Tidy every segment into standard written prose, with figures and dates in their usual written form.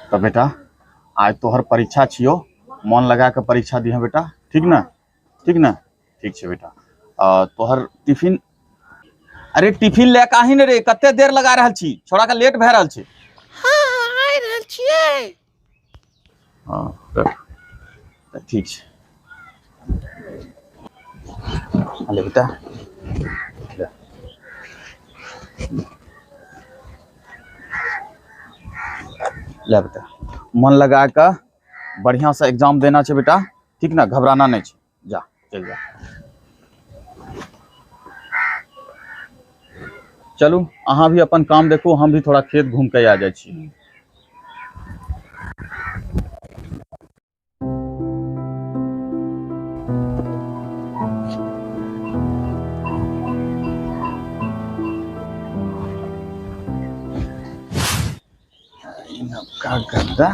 तो बेटा आज तोहर परीक्षा छियो, मन लगा के परीक्षा दिहे बेटा, ठीक ना? ठीक ना? ठीक है बेटा। तोहर टिफिन, अरे टिफिन ले काहे ने रे, कते देर लगा रहल छी, छोड़ा के लेट भए रहल छी। हाँ आइ रहल छियै। ठीक है। अरे बेटा ले बेटा, मन लगा के बढ़िया से एग्जाम देना है बेटा, ठीक ना? घबराना नहीं है। जा चल जा। चलू अहाँ भी अपन काम देखो, हम भी थोड़ा खेत घूम के आ जाए छी। का गंदा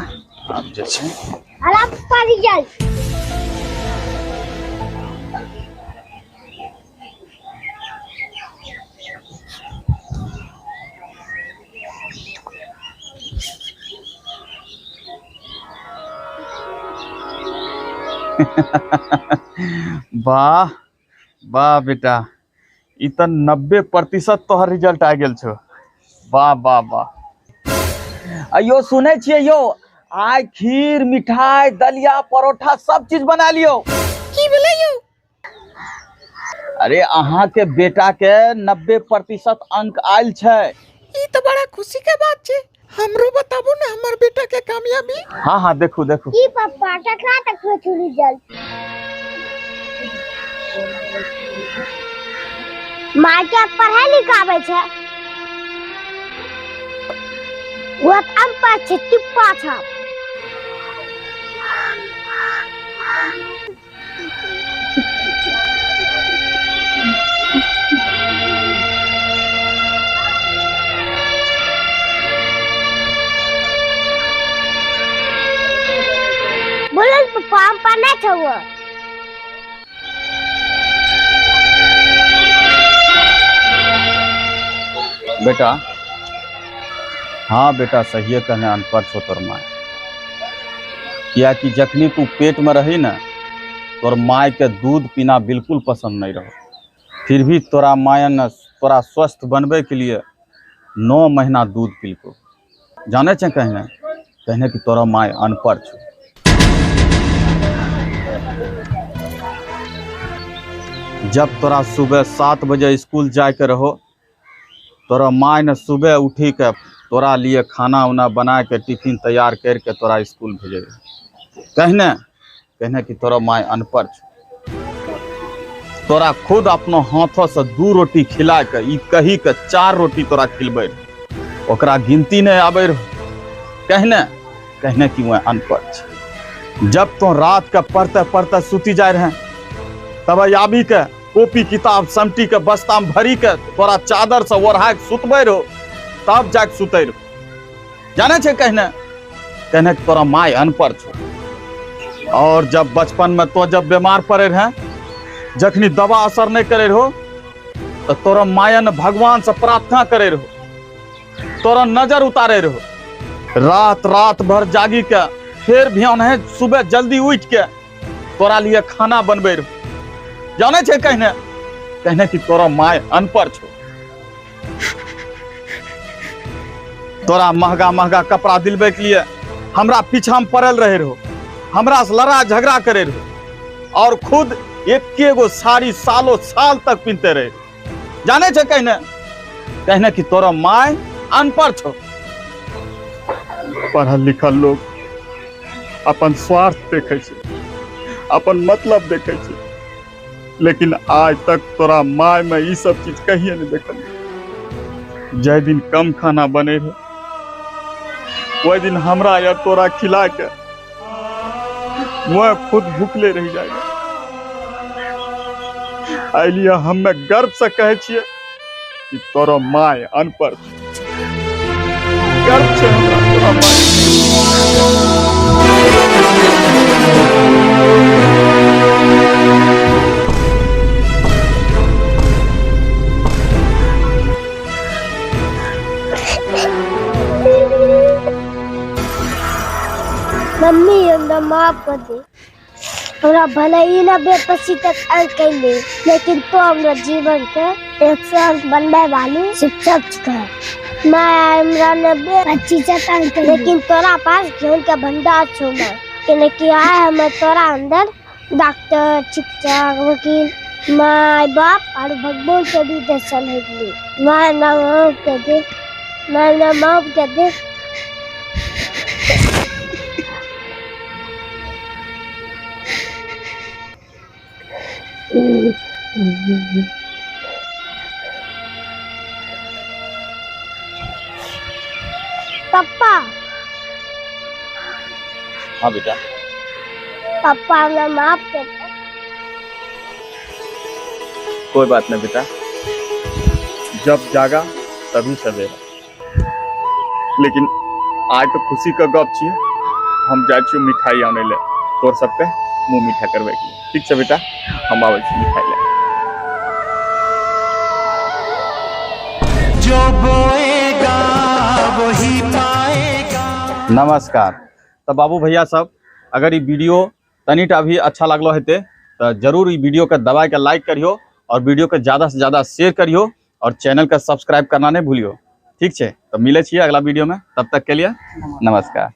आप जे छै अला पानी जाई। वाह वाह बेटा, इ त 90% तोहर रिजल्ट आ गेल छो। वाह वाह वाह। अयो सुने छिए यो, आज खीर मिठाई दलिया परोठा सब चीज बना लियो। की भेलै यौ? अरे अहाँ के बेटा के 90% अंक आयल छै। ई तो बड़ा खुशी के बात छै। हमरो बताबू ना हमर बेटा के कामयाबी। हाँ हाँ देखू देखू। की पापा ककरा तक हो छू रिजल्ट? माय के पढ़ाई लिखाबै छै। वो अनपढ़ छै, टिप्पा छै। बोलो पापा हम पढ़ना छै वो। बेटा हाँ बेटा सही कहने, अनपढ़ छो तोर माय। किया कि जखनी तू पेट में रही ना, तोर माय के दूध पीना बिल्कुल पसंद नहीं रहो, फिर भी तोरा माय ने तोरा स्वस्थ बनबे के लिए 9 महीना दूध पिलको। जाने छे कहने कि तोरा माय अनपढ़ छो। जब तोरा सुबह 7 बजे स्कूल जाए के रहो, तोरा माय ने सुबह उठी के तोरा लिए खाना उना बना के टिफिन तैयार करके तोरा स्कूल भेजे। कहने कि तोरा माय अनपढ़ छो। तोरा खुद अपनो हाथों से 2 रोटी खिला के ई कही के 4 रोटी तोरा खिलबे, ओकरा गिनती नहीं आबे रहो। कहने कि वह अनपढ़ छे। जब तो रात के पढ़ते पढ़ते सुती जाए रहे, तब आबी के कॉपी किताब समटी के बस्ता में भरी के तोरा चादर से ओढ़ा के सुतबे रहो, तब जाके सुते रहो। जाने छे कहने तोरा माय अनपढ़ छो। और जब बचपन में तो जब बीमार पड़े रहे, जखनी दवा असर नहीं करे रहो, तो तोरा माय ने भगवान से प्रार्थना करे रहो, तोरा नजर उतारे रहो। रात भर जागी के फिर ध्यान है सुबह जल्दी उठ के तोरा लिए खाना बनबे रहो। जाने छे कहने कि तोरा माय अनपढ़ छो। तोरा महंगा महंगा कपड़ा दिलबे के लिए हमरा पीछा में पड़ल रहे रहो, हमरा से लड़ा झगड़ा करे रहो, और खुद एकेगो साड़ी सालों साल तक पहनते रहे। जाने छे कहने कि तोरा माय अनपढ़ छो। पढ़ल लिखल लोग अपन स्वार्थ देखे छे, अपन मतलब देखे छे, लेकिन आज तक तोरा माय में ये सब चीज कहिए नहीं देखल। जय दिन कम खाना बने रहे, वही दिन हमरा या तोरा खिला के वह खुद भूखले रह जाएगा। आइलिया हमें गर्व से कहे छिए कि तोरा माय अनपढ़ छे। गर्व छे हमरा तोरा माय। मम्मी हमरा माफ कर दे। हमरा भले ही ना बेपसी तक अंक कैले, लेकिन तो हमरा जीवन के 100 अंक बनने वाली शिक्षक है। मैं हमरा 90-25 अंक, लेकिन तोरा पास ज्ञान का भंडार छो मैं, कि आए हमें तोरा अंदर डॉक्टर, शिक्षक, वकील, माँ बाप और भगवान के भी दर्शन है। मैं ना माफ कर दे, मैं ना माफ कर दे। पापा, हाँ बेटा, पापा हमें माफ कर दे। कोई बात नहीं बेटा, जब जागा तभी सवेरा। लेकिन आज तो खुशी का गप छिए, हम जाए छिए मिठाई आने ले, तोर सबके मुंह मीठा करवे के लिए। ठीक है बेटा, हम आवे छी मिठाई ले। जो बोएगा वही पाएगा। नमस्कार। तो बाबू भैया सब, अगर ये वीडियो तनिटा भी अच्छा लगलो हेते तो जरूर ये वीडियो के दबा के लाइक करियो और वीडियो के ज़्यादा से ज़्यादा शेयर करियो और चैनल का सब्सक्राइब करना नहीं भूलियो। ठीक है, तो मिले छिए अगला वीडियो में, तब तक के लिए नमस्कार।